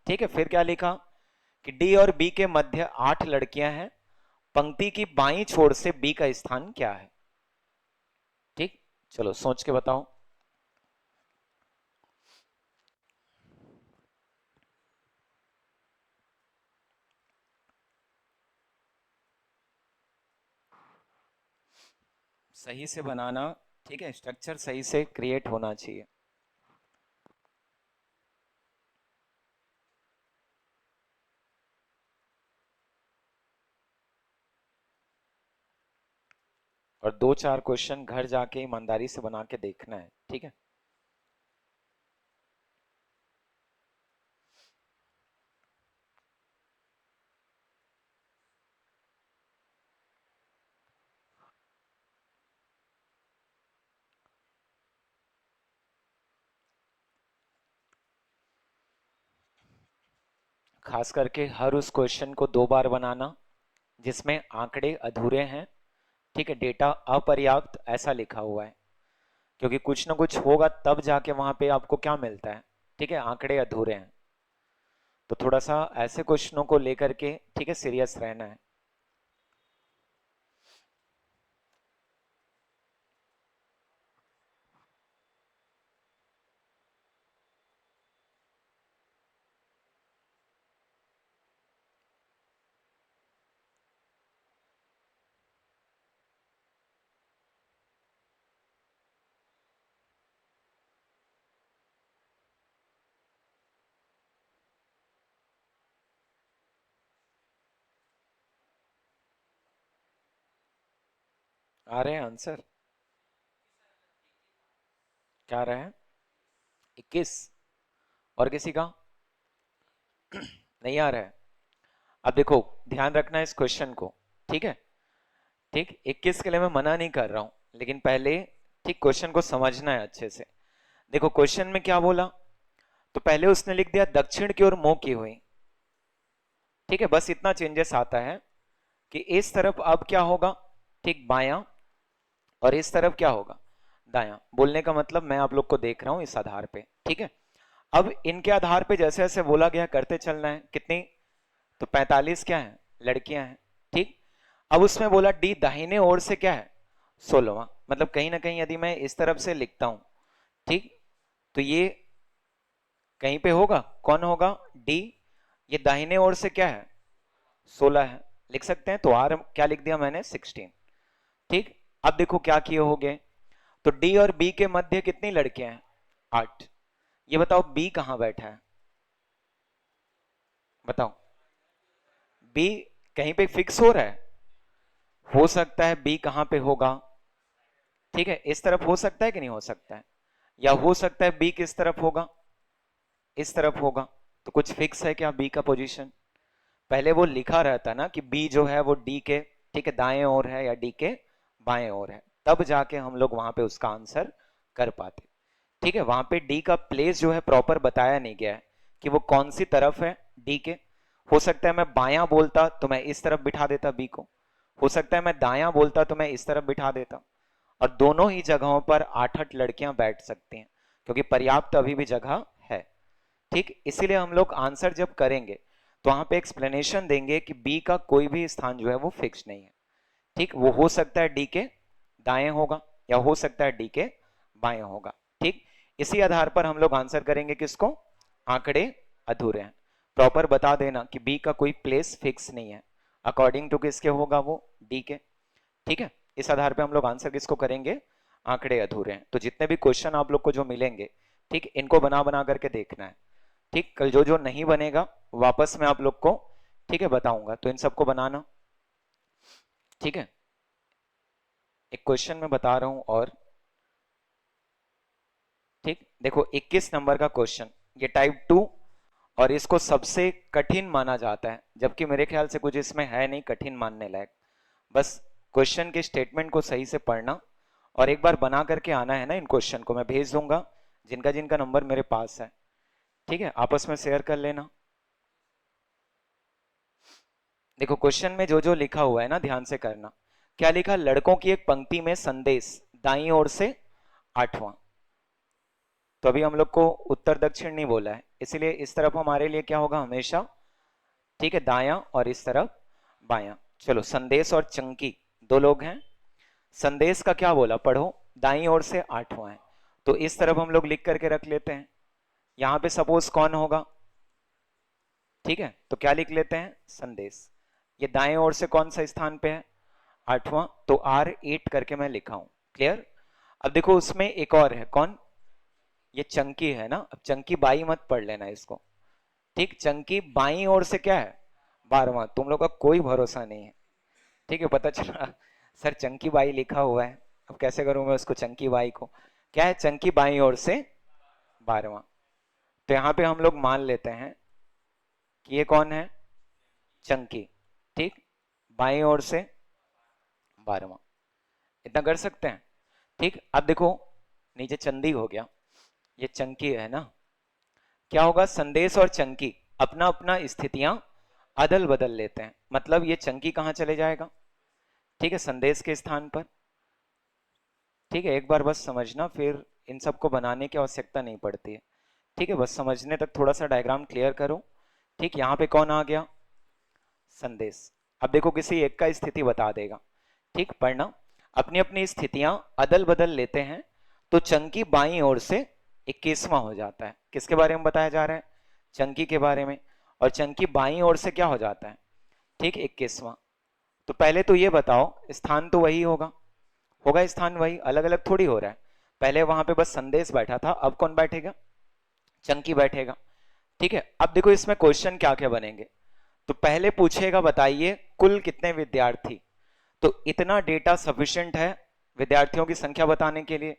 ठीक है, फिर क्या लिखा कि डी और बी के मध्य 8 लड़कियां हैं, पंक्ति की बाईं छोर से बी का स्थान क्या है? ठीक, चलो सोच के बताओ। सही से बनाना। ठीक है, स्ट्रक्चर सही से क्रिएट होना चाहिए। और 2-4 क्वेश्चन घर जाके ईमानदारी से बना के देखना है। ठीक है, खास करके हर उस क्वेश्चन को 2 बार बनाना जिसमें आंकड़े अधूरे हैं। ठीक है, डेटा अपर्याप्त ऐसा लिखा हुआ है, क्योंकि कुछ ना कुछ होगा तब जाके वहां पे आपको क्या मिलता है। ठीक है, आंकड़े अधूरे हैं, तो थोड़ा सा ऐसे क्वेश्चनों को लेकर के ठीक है सीरियस रहना है। आ रहे हैं आंसर? क्या आ रहा है? 21? और किसी का नहीं आ रहा है? अब देखो ध्यान रखना इस क्वेश्चन को। ठीक है, ठीक, 21 के लिए मैं मना नहीं कर रहा हूं, लेकिन पहले ठीक क्वेश्चन को समझना है अच्छे से। देखो क्वेश्चन में क्या बोला, तो पहले उसने लिख दिया दक्षिण की ओर मुंह की हुई। ठीक है, बस इतना चेंजेस आता है कि इस तरफ अब क्या होगा? ठीक, बायां, और इस तरफ क्या होगा? दायां। बोलने का मतलब मैं आप लोग को देख रहा हूं इस आधार पे। ठीक है, अब इनके आधार पे जैसे जैसे बोला गया करते चलना है। कितनी? तो 45 क्या है? लड़कियां हैं। ठीक, अब उसमें बोला डी दाहिने ओर से क्या है? 16वां। मतलब कहीं ना कहीं यदि मैं इस तरफ से लिखता हूं, ठीक, तो ये कहीं पे होगा, कौन होगा? डी। ये दाहिने ओर से क्या है? 16 है। लिख सकते हैं। तो आर क्या लिख दिया मैंने 16। ठीक, अब देखो क्या किए होगे, तो डी और बी के मध्य कितनी लड़कियां हैं? 8। ये बताओ बी कहां बैठा है, बताओ। बी कहीं पे फिक्स हो रहा है? हो सकता है बी कहां पे होगा, ठीक है, इस तरफ हो सकता है कि नहीं हो सकता है, या हो सकता है बी किस तरफ होगा, इस तरफ होगा। तो कुछ फिक्स है क्या बी का पोजीशन? पहले वो लिखा रहता ना कि बी जो है वो डी के, ठीक है, दाएं ओर है या डी के बाएं ओर है, तब जाके हम लोग वहां पे उसका आंसर कर पाते। ठीक है, वहां पे डी का प्लेस जो है प्रॉपर बताया नहीं गया है कि वो कौन सी तरफ है डी के। हो सकता है मैं बायां बोलता तो मैं इस तरफ बिठा देता बी को, हो सकता है मैं दायां बोलता तो मैं इस तरफ बिठा देता, और दोनों ही जगहों पर 8-8 लड़कियां बैठ सकती हैं क्योंकि पर्याप्त अभी भी जगह है। ठीक, इसीलिए हम लोग आंसर जब करेंगे तो वहां पे एक्सप्लेनेशन देंगे कि बी का कोई भी स्थान जो है वो फिक्स नहीं है। ठीक, वो हो सकता है डी के दाएं होगा या हो सकता है डी के बाएं होगा। ठीक, इसी आधार पर हम लोग आंसर करेंगे किसको, आंकड़े अधूरे हैं। प्रॉपर बता देना कि बी का कोई प्लेस फिक्स नहीं है, अकॉर्डिंग टू किसके होगा वो, डी के। ठीक है, इस आधार पे हम लोग आंसर किसको करेंगे, आंकड़े अधूरे हैं। तो जितने भी क्वेश्चन आप लोग को जो मिलेंगे, ठीक, इनको बना बना करके देखना है। ठीक, कल जो जो नहीं बनेगा वापस मैं आप लोग को, ठीक है, बताऊंगा, तो इन सबको बनाना। ठीक है, एक क्वेश्चन मैं बता रहा हूं और, ठीक, देखो 21 नंबर का क्वेश्चन, ये टाइप 2 और इसको सबसे कठिन माना जाता है, जबकि मेरे ख्याल से कुछ इसमें है नहीं कठिन मानने लायक। बस क्वेश्चन के स्टेटमेंट को सही से पढ़ना और एक बार बना करके आना है ना। इन क्वेश्चन को मैं भेज दूंगा, जिनका जिनका नंबर मेरे पास है, ठीक है, आपस में शेयर कर लेना। देखो क्वेश्चन में जो जो लिखा हुआ है ना ध्यान से करना। क्या लिखा, लड़कों की एक पंक्ति में संदेश दाईं ओर से 8वां। तो अभी हम लोग को उत्तर दक्षिण नहीं बोला है, इसीलिए इस तरफ हमारे लिए क्या होगा हमेशा, ठीक है, दायां, और इस तरफ बायां। चलो, संदेश और चंकी दो लोग हैं। संदेश का क्या बोला, पढ़ो, दाईं ओर से 8वां है, तो इस तरफ हम लोग लिख करके रख लेते हैं। यहां पे सपोज कौन होगा, ठीक है, तो क्या लिख लेते हैं, संदेश। ये दाएं ओर से कौन सा स्थान पे है, 8वां, तो R8 करके मैं लिखा हूं। क्लियर? अब देखो उसमें एक और है, कौन, ये चंकी है ना। अब चंकी बाई मत पढ़ लेना इसको, ठीक, चंकी बाई ओर से क्या है, 12वां। तुम लोग का कोई भरोसा नहीं है, ठीक है, पता चला सर चंकी बाई लिखा हुआ है, अब कैसे करूं मैं उसको चंकी बाई को, क्या है, चंकी बाई ओर से 12वां। तो यहां पे हम लोग मान लेते हैं कि ये कौन है, चंकी, ठीक, बाई ओर से 12वां। इतना कर सकते हैं। ठीक, अब देखो नीचे चंदी हो गया, ये चंकी है ना। क्या होगा, संदेश और चंकी अपना अपना स्थितियां अदल बदल लेते हैं, मतलब ये चंकी कहां चले जाएगा, ठीक है, संदेश के स्थान पर। ठीक है, एक बार बस समझना, फिर इन सबको बनाने की आवश्यकता नहीं पड़ती है। ठीक है, बस समझने तक थोड़ा सा डायग्राम क्लियर करो। ठीक, यहाँ पे कौन आ गया, संदेश। अब देखो किसी एक का स्थिति बता देगा, ठीक, पढ़ना, अपनी अपनी स्थितियां अदल बदल लेते हैं, तो चंकी बाईं ओर से 21वां हो जाता है। किसके बारे में बताया जा रहा है, चंकी के बारे में, और चंकी बाईं ओर से क्या हो जाता है, ठीक, 21वां। तो पहले तो ये बताओ, स्थान तो वही होगा, होगा स्थान वही, अलग अलग थोड़ी हो रहा है। पहले वहां पे बस संदेश बैठा था, अब कौन बैठेगा, चंकी बैठेगा। ठीक है, अब देखो इसमें क्वेश्चन क्या क्या बनेंगे। तो पहले पूछेगा बताइए कुल कितने विद्यार्थी, तो इतना डेटा सफिशिएंट है विद्यार्थियों की संख्या बताने के लिए,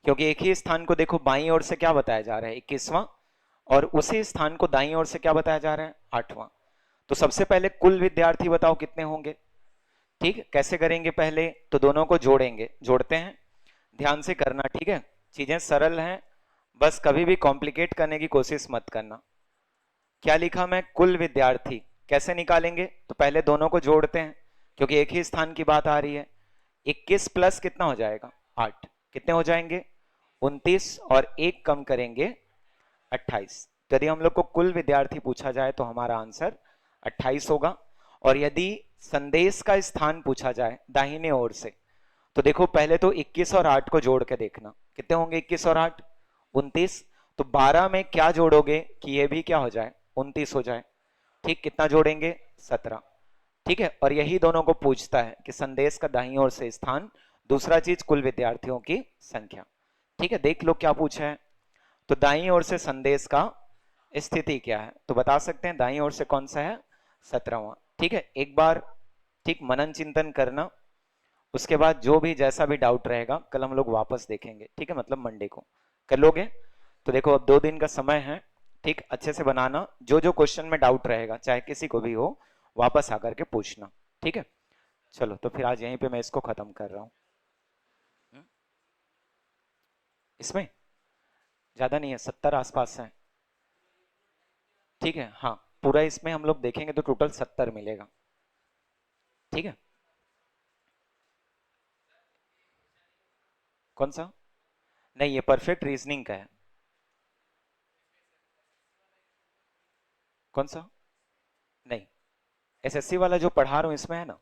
क्योंकि एक ही स्थान को देखो बाईं ओर से क्या बताया जा रहा है, 21वां, और उसी स्थान को दाईं ओर से क्या बताया जा रहा है, 8वां। तो सबसे पहले कुल विद्यार्थी बताओ कितने होंगे। ठीक, कैसे करेंगे, पहले तो दोनों को जोड़ेंगे, जोड़ते हैं, ध्यान से करना, ठीक है, चीजें सरल हैं, बस कभी भी कॉम्प्लिकेट करने की कोशिश मत करना। क्या लिखा मैं, कुल विद्यार्थी कैसे निकालेंगे, तो पहले दोनों को जोड़ते हैं क्योंकि एक ही स्थान की बात आ रही है। 21 प्लस कितना हो जाएगा, 8, कितने हो जाएंगे, 29, और एक कम करेंगे 28। तो यदि हम लोग को कुल विद्यार्थी पूछा जाए तो हमारा आंसर 28 होगा। और यदि संदेश का स्थान पूछा जाए दाहिने ओर से, तो देखो पहले तो 21 और 8 को जोड़ के देखना, कितने होंगे 21 और 8, 29। तो 12 में क्या जोड़ोगे कि ये भी क्या हो जाए, 29 हो जाए। ठीक, कितना जोड़ेंगे, 17। ठीक है, और यही दोनों को पूछता है कि संदेश का दाईं ओर से स्थान, दूसरा चीज कुल विद्यार्थियों की संख्या। ठीक है, देख लो क्या पूछा है। तो दाईं ओर से संदेश का स्थिति क्या है, तो बता सकते हैं दाईं ओर से कौन सा है, 17वां। ठीक है, एक बार ठीक मनन चिंतन करना, उसके बाद जो भी जैसा भी डाउट रहेगा कल हम लोग वापस देखेंगे। ठीक है, मतलब मंडे को कर लोगे। तो देखो अब 2 दिन का समय है, ठीक, अच्छे से बनाना, जो जो क्वेश्चन में डाउट रहेगा चाहे किसी को भी हो वापस आकर के पूछना। ठीक है, चलो तो फिर आज यहीं पे मैं इसको खत्म कर रहा हूँ। इसमें ज्यादा नहीं है, 70 आसपास है। ठीक है, हाँ, पूरा इसमें हम लोग देखेंगे तो टोटल 70 मिलेगा। ठीक है, कौन सा? नहीं, ये परफेक्ट रीजनिंग का है। कौन सा? नहीं, एसएससी वाला जो पढ़ा रहा हूँ इसमें है ना।